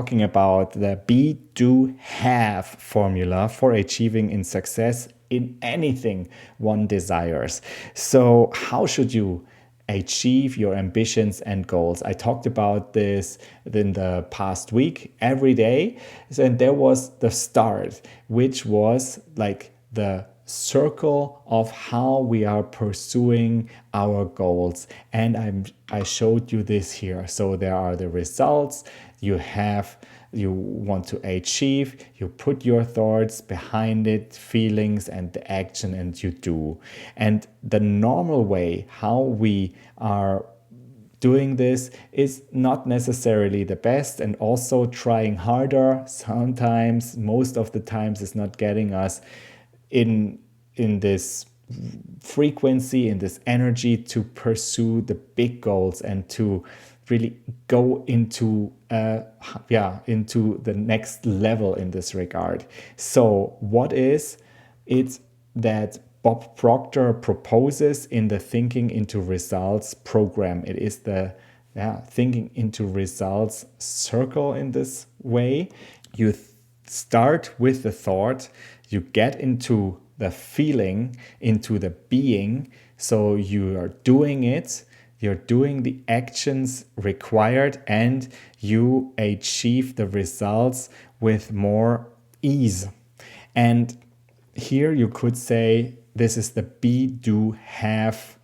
talking about the BE.DO.HAVE formula for achieving in success in anything one desires. So how should you achieve your ambitions and goals? I talked about this in the past week every day. And there was the start, which was like the circle of how we are pursuing our goals. And I showed you this here. So there are the results you want to achieve, you put your thoughts behind it, feelings and the action, and you do. And the normal way how we are doing this is not necessarily the best, and also trying harder sometimes, most of the times, is not getting us in this frequency, in this energy to pursue the big goals and to really go into into the next level in this regard. So what is it that Bob Proctor proposes in the Thinking into Results program? It is the Thinking into Results circle. In this way, you start with the thought, you get into the feeling, into the being. So you are doing it, you're doing the actions required, and you achieve the results with more ease. And here you could say this is the BE.DO.HAVE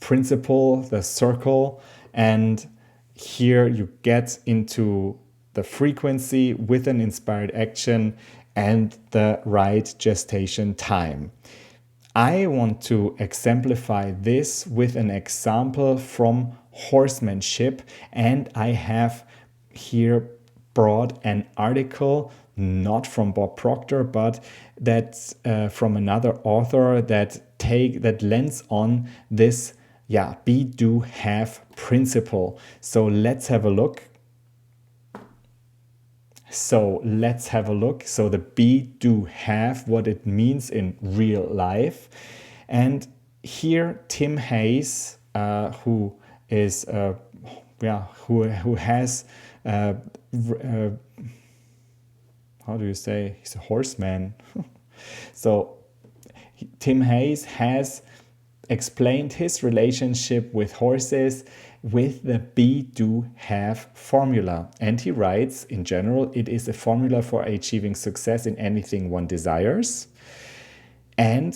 principle, the circle. And here you get into the frequency with an inspired action and the right gestation time. I want to exemplify this with an example from Horsemanship, and I have here brought an article, not from Bob Proctor, but that's from another author that lends on this BE.DO.HAVE principle. So let's have a look. So the BE.DO.HAVE, what it means in real life. And here Tim Hayes, who is who has how do you say, he's a horseman. So Tim Hayes has explained his relationship with horses with the BE.DO.HAVE formula. And he writes, in general, it is a formula for achieving success in anything one desires. And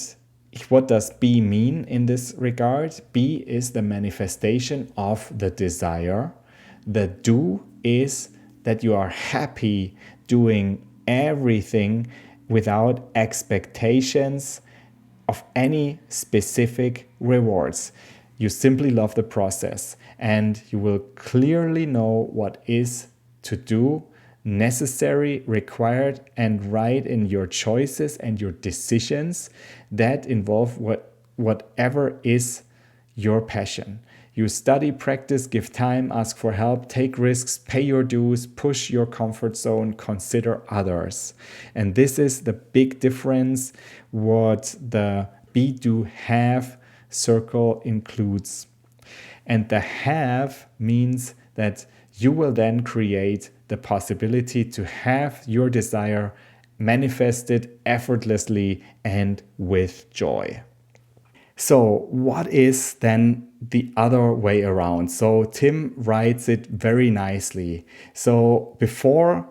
what does B mean in this regard? B is the manifestation of the desire. The do is that you are happy doing everything without expectations of any specific rewards. You simply love the process, and you will clearly know what is to do, necessary, required, and right in your choices and your decisions that involve whatever is your passion. You study, practice, give time, ask for help, take risks, pay your dues, push your comfort zone, consider others. And this is the big difference what the BE.DO.HAVE circle includes. And the have means that you will then create the possibility to have your desire manifested effortlessly and with joy. So what is then the other way around? So Tim writes it very nicely. So before,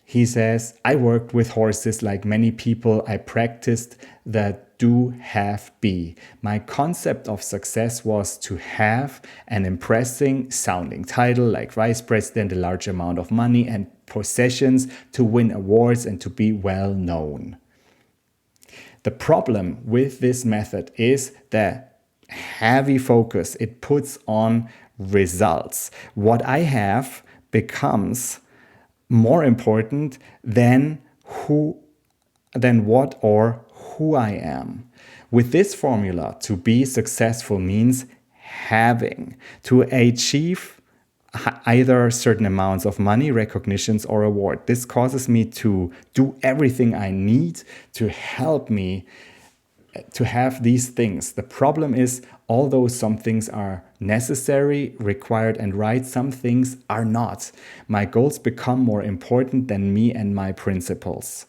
he says, I worked with horses like many people. I practiced the do, have, be. My concept of success was to have an impressive sounding title like vice president, a large amount of money and possessions, to win awards and to be well known. The problem with this method is the heavy focus it puts on results. What I have becomes more important than what or who I am. With this formula, to be successful means having to achieve either certain amounts of money, recognitions, or award. This causes me to do everything I need to help me to have these things. The problem is, although some things are necessary, required, and right, some things are not. My goals become more important than me and my principles.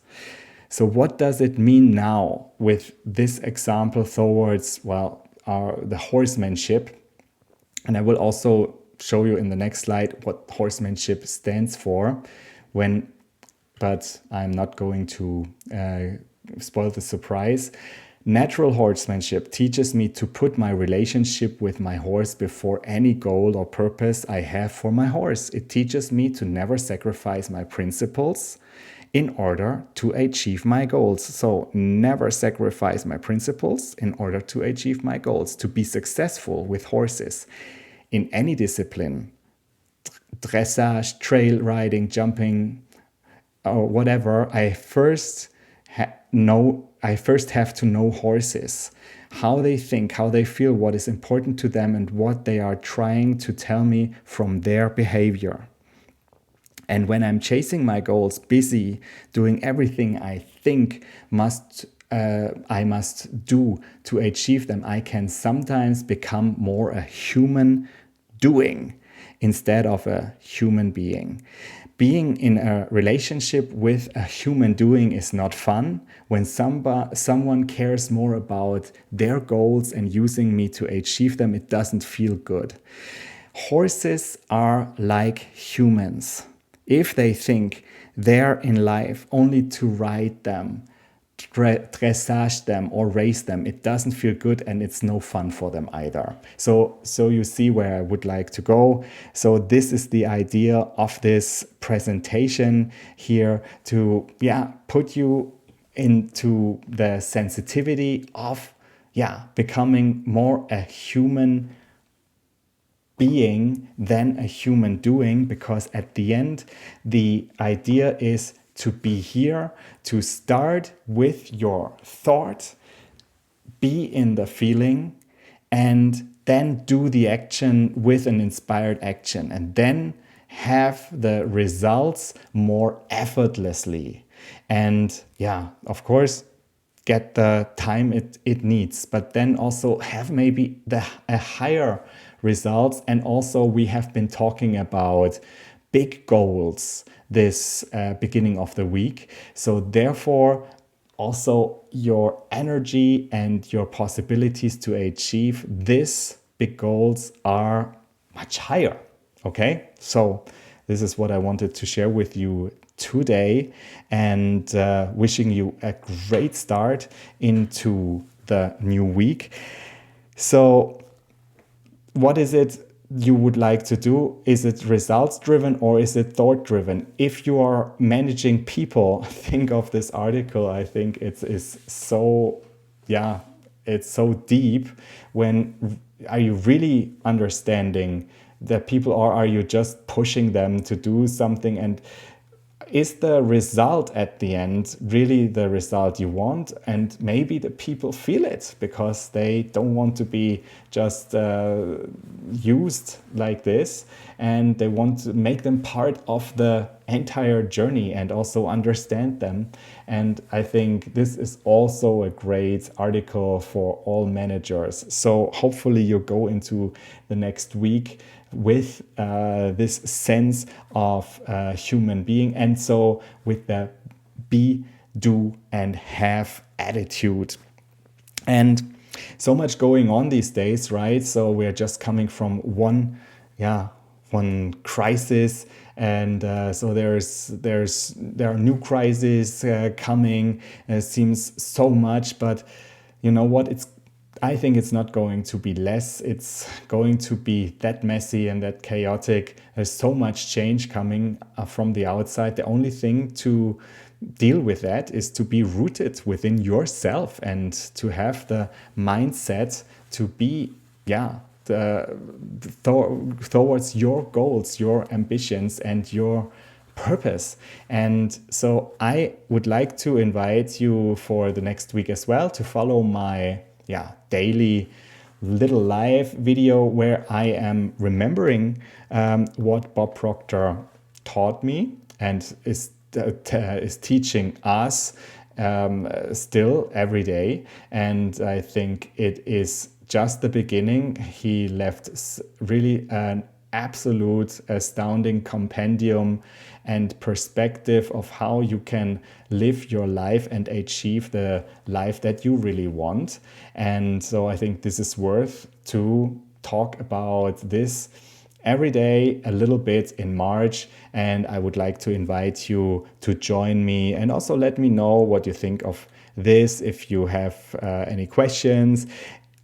So what does it mean now with this example towards, well, the horsemanship? And I will also show you in the next slide what horsemanship stands for, but I'm not going to spoil the surprise. Natural horsemanship teaches me to put my relationship with my horse before any goal or purpose I have for my horse. It teaches me to never sacrifice my principles in order to achieve my goals. So never sacrifice my principles in order to achieve my goals. To be successful with horses in any discipline, dressage, trail riding, jumping, or whatever, I first have to know horses, how they think, how they feel, what is important to them, and what they are trying to tell me from their behavior. And when I'm chasing my goals, busy doing everything I think I must do to achieve them, I can sometimes become more a human doing instead of a human being. Being in a relationship with a human doing is not fun. When someone cares more about their goals and using me to achieve them, it doesn't feel good. Horses are like humans. If they think they're in life only to ride them, dressage them or race them, it doesn't feel good, and it's no fun for them either. So you see where I would like to go. So this is the idea of this presentation here, to put you into the sensitivity of becoming more a human being than a human doing, because at the end the idea is to be here, to start with your thought, be in the feeling, and then do the action with an inspired action, and then have the results more effortlessly. And of course, get the time it needs, but then also have maybe a higher results. And also, we have been talking about big goals this beginning of the week. So therefore, also your energy and your possibilities to achieve these big goals are much higher. Okay, so this is what I wanted to share with you today, and wishing you a great start into the new week. So what is it you would like to do? Is it results driven or is it thought driven? If you are managing people, think of this article. I think it's so deep. When are you really understanding that people, or are you just pushing them to do something? And is the result at the end really the result you want? And maybe the people feel it because they don't want to be just used like this, and they want to make them part of the entire journey and also understand them. And I think this is also a great article for all managers. So hopefully you go into the next week with this sense of human being, and so with the be, do, and have attitude. And so much going on these days, right? So we're just coming from one crisis, and so there are new crises coming. It seems so much, but you know what? I think it's not going to be less. It's going to be that messy and that chaotic. There's so much change coming from the outside. The only thing to deal with that is to be rooted within yourself and to have the mindset to be, towards your goals, your ambitions, and your purpose. And so I would like to invite you for the next week as well to follow my daily little live video where I am remembering what Bob Proctor taught me and is teaching us still every day. And I think it is just the beginning. He left really an absolute astounding compendium and perspective of how you can live your life and achieve the life that you really want. And so I think this is worth to talk about this every day a little bit in March. And I would like to invite you to join me and also let me know what you think of this if you have any questions.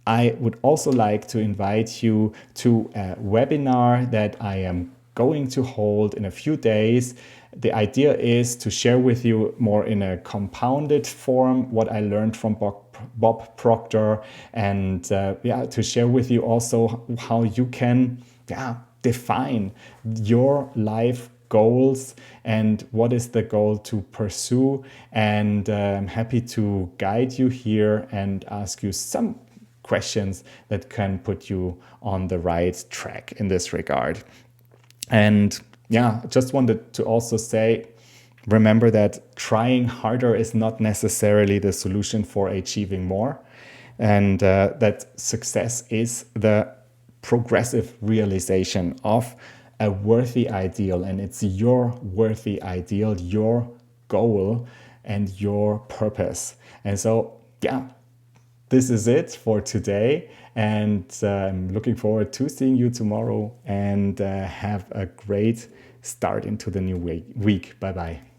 I would also like to invite you to a webinar that I am going to hold in a few days. The idea is to share with you more in a compounded form what I learned from Bob Proctor, and to share with you also how you can define your life goals and what is the goal to pursue. And I'm happy to guide you here and ask you some questions that can put you on the right track in this regard. And just wanted to also say, remember that trying harder is not necessarily the solution for achieving more, and that success is the progressive realization of a worthy ideal. And it's your worthy ideal, your goal, and your purpose. And so, this is it for today, and I'm looking forward to seeing you tomorrow, and have a great start into the new week. Bye bye.